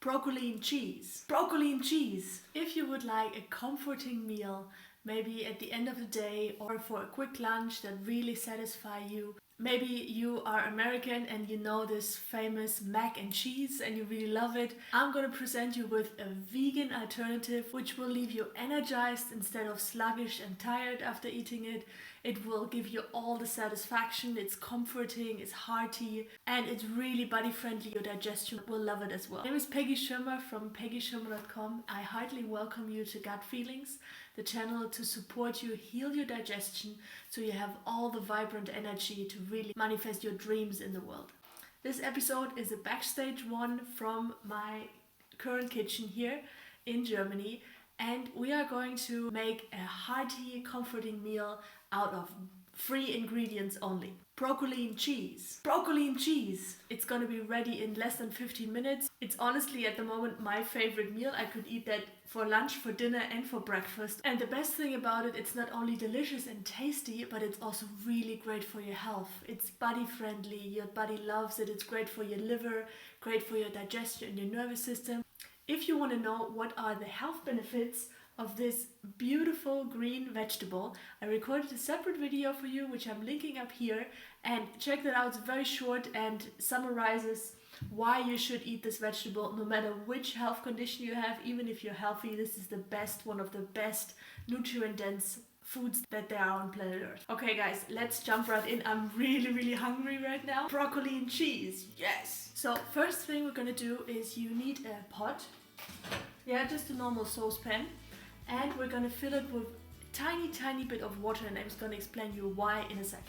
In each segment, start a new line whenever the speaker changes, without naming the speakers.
broccoli and cheese. Broccoli and cheese. If you would like a comforting meal, maybe at the end of the day or for a quick lunch that really satisfies you. Maybe you are American and you know this famous mac and cheese and you really love it. I'm gonna present you with a vegan alternative which will leave you energized instead of sluggish and tired after eating it. It will give you all the satisfaction, it's comforting, it's hearty, and it's really body friendly. Your digestion will love it as well. My name is Peggy Schirmer from peggyschirmer.com. I heartily welcome you to Gut Feelings, the channel to support you, heal your digestion, so you have all the vibrant energy to really manifest your dreams in the world. This episode is a backstage one from my current kitchen here in Germany, and we are going to make a hearty, comforting meal out of 3 ingredients only. Broccoli and cheese. Broccoli and cheese. It's gonna be ready in less than 15 minutes. It's honestly at the moment my favorite meal. I could eat that for lunch, for dinner and for breakfast. And the best thing about it, it's not only delicious and tasty, but it's also really great for your health. It's body friendly, your body loves it. It's great for your liver, great for your digestion and your nervous system. If you want to know what are the health benefits of this beautiful green vegetable, I recorded a separate video for you which I'm linking up here, and check that out. It's very short and summarizes why you should eat this vegetable no matter which health condition you have. Even if you're healthy, this is the best, one of the best nutrient dense foods that there are on planet Earth. Okay guys, let's jump right in. I'm really hungry right now. Broccoli and cheese, yes! So first thing we're gonna do is you need a pot. Yeah, just a normal saucepan. And we're gonna fill it with a tiny bit of water, and I'm just gonna explain you why in a second.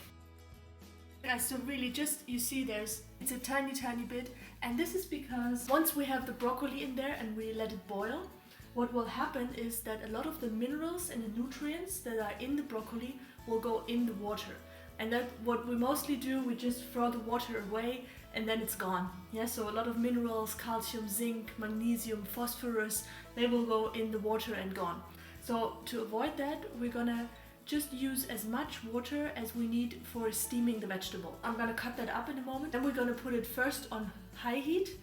Guys, so really just, you see it's a tiny bit, and this is because once we have the broccoli in there and we let it boil, what will happen is that a lot of the minerals and the nutrients that are in the broccoli will go in the water. And that what we mostly do, we just throw the water away and then it's gone. Yeah, so a lot of minerals, calcium, zinc, magnesium, phosphorus, they will go in the water and gone. So to avoid that, we're gonna just use as much water as we need for steaming the vegetable. I'm gonna cut that up in a moment. Then we're gonna put it first on high heat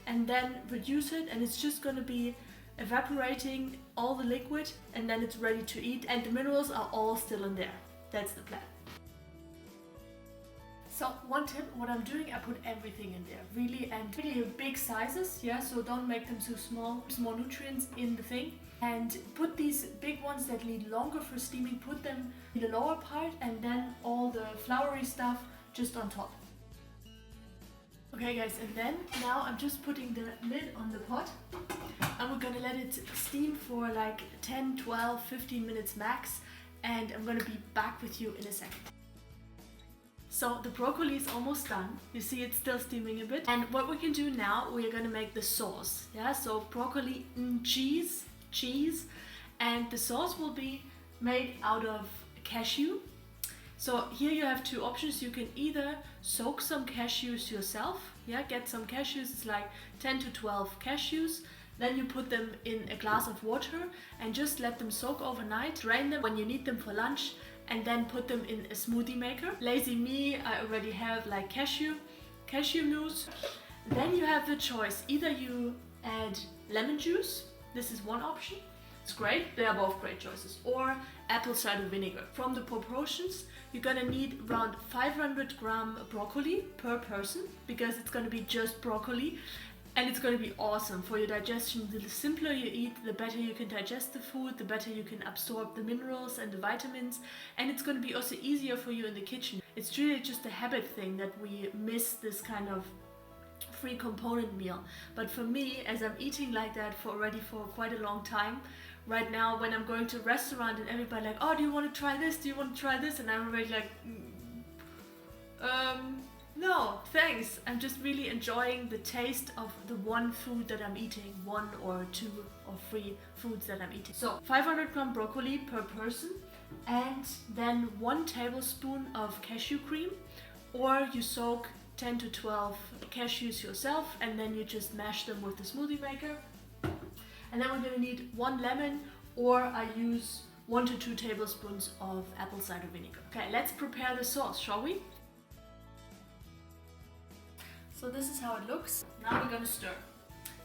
and then reduce it, and it's just gonna be evaporating all the liquid, and then it's ready to eat, and the minerals are all still in there. That's the plan. So one tip, what I'm doing, I put everything in there, really, and really big sizes, yeah, so don't make them so small. There's more nutrients in the thing. And put these big ones that need longer for steaming, put them in the lower part, and then all the floury stuff just on top. Okay guys, and then now I'm just putting the lid on the pot, and we're gonna let it steam for like 10, 12, 15 minutes max, and I'm gonna be back with you in a second. So the broccoli is almost done. You see it's still steaming a bit. And what we can do now, we are gonna make the sauce. Yeah, so broccoli and cheese, and the sauce will be made out of cashew. So here you have 2 options. You can either soak some cashews yourself. Yeah, get some cashews, it's like 10 to 12 cashews. Then you put them in a glass of water and just let them soak overnight. Drain them when you need them for lunch, and then put them in a smoothie maker. Lazy me, I already have like cashew mousse. Then you have the choice. Either you add lemon juice, this is one option. It's great, they are both great choices. Or apple cider vinegar. From the proportions, you're gonna need around 500 gram broccoli per person, because it's gonna be just broccoli. And it's going to be awesome for your digestion. The simpler you eat, the better you can digest the food, the better you can absorb the minerals and the vitamins. And it's going to be also easier for you in the kitchen. It's really just a habit thing that we miss this kind of 3 component meal. But for me, as I'm eating like that for quite a long time, right now when I'm going to a restaurant and everybody like, oh, do you want to try this? Do you want to try this? And I'm already like, no, thanks. I'm just really enjoying the taste of the one food that I'm eating, 1 or 2 or 3 foods that I'm eating. So 500 gram broccoli per person, and then 1 tablespoon of cashew cream, or you soak 10 to 12 cashews yourself and then you just mash them with the smoothie maker. And then we're going to need 1 lemon, or I use 1 to 2 tablespoons of apple cider vinegar. Okay, let's prepare the sauce, shall we? So this is how it looks. Now we're going to stir.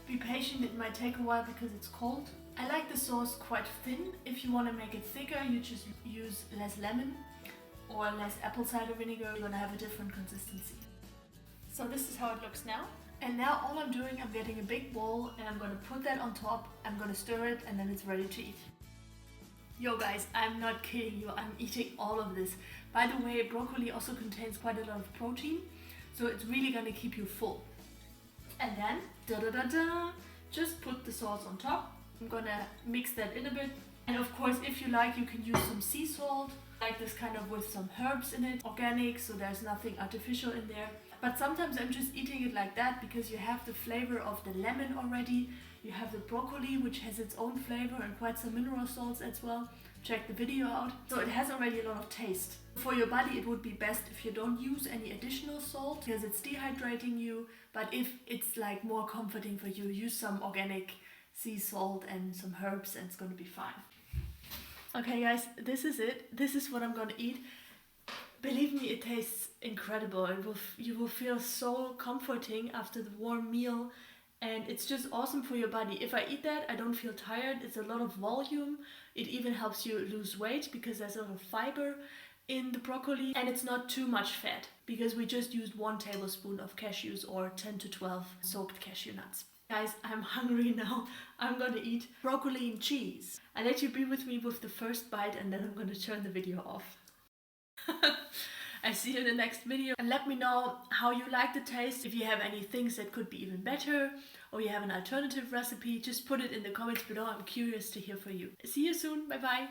Be patient, it might take a while because it's cold. I like the sauce quite thin. If you want to make it thicker, you just use less lemon or less apple cider vinegar. You're gonna have a different consistency. So this is how it looks now. And now all I'm doing, I'm getting a big bowl and I'm gonna put that on top. I'm gonna stir it and then it's ready to eat. Yo guys, I'm not kidding you, I'm eating all of this. By the way, broccoli also contains quite a lot of protein, so it's really gonna keep you full. And then, just put the sauce on top. I'm gonna mix that in a bit. And of course, if you like, you can use some sea salt, like this kind of with some herbs in it, organic, so there's nothing artificial in there. But sometimes I'm just eating it like that because you have the flavor of the lemon already. You have the broccoli, which has its own flavor and quite some mineral salts as well. Check the video out. So it has already a lot of taste. For your body, it would be best if you don't use any additional salt because it's dehydrating you. But if it's like more comforting for you, use some organic sea salt and some herbs and it's going to be fine. Okay guys, this is it. This is what I'm going to eat. Believe me, it tastes incredible. You will feel so comforting after the warm meal. And it's just awesome for your body. If I eat that, I don't feel tired. It's a lot of volume. It even helps you lose weight because there's a lot of fiber in the broccoli. And it's not too much fat because we just used 1 tablespoon of cashews or 10 to 12 soaked cashew nuts. Guys, I'm hungry now. I'm gonna eat broccoli and cheese. I let you be with me with the first bite and then I'm gonna turn the video off. I see you in the next video and let me know how you like the taste. If you have any things that could be even better or you have an alternative recipe, just put it in the comments below. I'm curious to hear from you. See you soon. Bye bye.